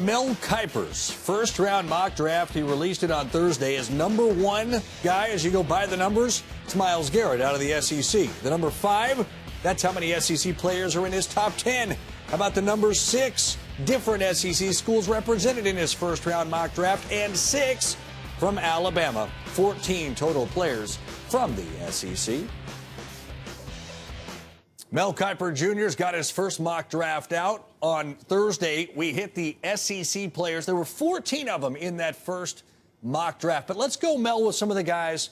Mel Kiper's first-round mock draft, he released it on Thursday, as number 1 guy, as you go by the numbers, it's Myles Garrett out of the SEC. The number 5, that's how many SEC players are in his top 10. How about the number 6? Different SEC schools represented in his first-round mock draft, and 6 from Alabama. 14 total players from the SEC. Mel Kiper Jr.'s got his first mock draft out. On Thursday, we hit the SEC players. There were 14 of them in that first mock draft. But let's go, Mel, with some of the guys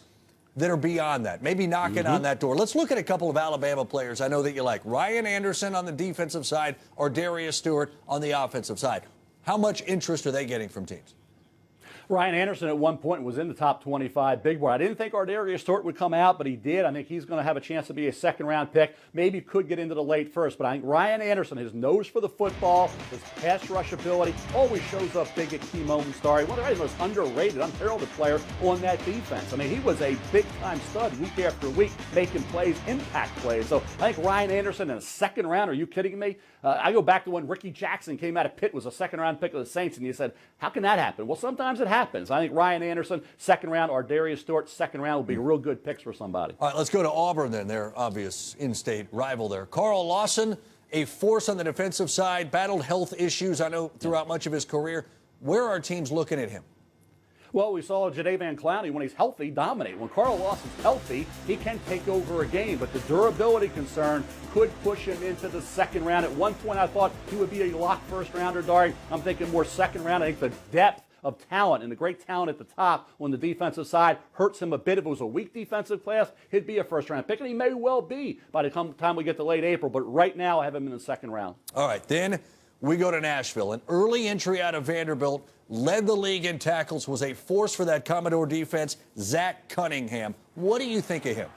that are beyond that, maybe knocking on that door. Let's look at a couple of Alabama players I know that you like. Ryan Anderson on the defensive side or Darius Stewart on the offensive side. How much interest are they getting from teams? Ryan Anderson at one point was in the top 25 big board. I didn't think Darius Stewart would come out, but he did. I think he's going to have a chance to be a second-round pick. Maybe could get into the late first, but I think Ryan Anderson, his nose for the football, his pass rush ability, always shows up big at key moments. Dari, one of the most underrated, unheralded player on that defense. I mean, he was a big-time stud week after week, making plays, impact plays. So I think Ryan Anderson in a second round, are you kidding me? I go back to when Ricky Jackson came out of Pitt, was a second-round pick of the Saints, and you said, how can that happen? Well, sometimes it happens. I think Ryan Anderson, second round, or Darius Stewart, second round, will be real good picks for somebody. All right, let's go to Auburn then, their obvious in-state rival there. Carl Lawson, a force on the defensive side, battled health issues, I know, throughout much of his career. Where are teams looking at him? Well, we saw Jadeveon Clowney, when he's healthy, dominate. When Carl Lawson's healthy, he can take over a game, but the durability concern could push him into the second round. At one point, I thought he would be a lock first-rounder, Dari. I'm thinking more second round. I think the depth of talent and the great talent at the top on the defensive side hurts him a bit. If it was a weak defensive class, he'd be a first-round pick, and he may well be by the time we get to late April. But right now, I have him in the second round. All right, then we go to Nashville. An early entry out of Vanderbilt, led the league in tackles, was a force for that Commodore defense, Zach Cunningham. What do you think of him?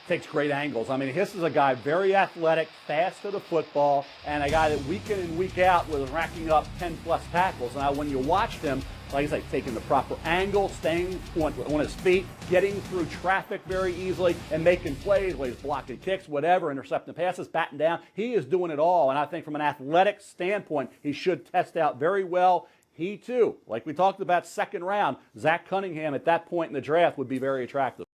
Takes great angles. I mean, this is a guy very athletic, fast to the football, and a guy that week in and week out was racking up 10-plus tackles. Now, when you watched him, like I say, taking the proper angle, staying on his feet, getting through traffic very easily, and making plays, whether he's blocking kicks, whatever, intercepting passes, batting down. He is doing it all, and I think from an athletic standpoint, he should test out very well. He, too, like we talked about second round, Zach Cunningham at that point in the draft would be very attractive.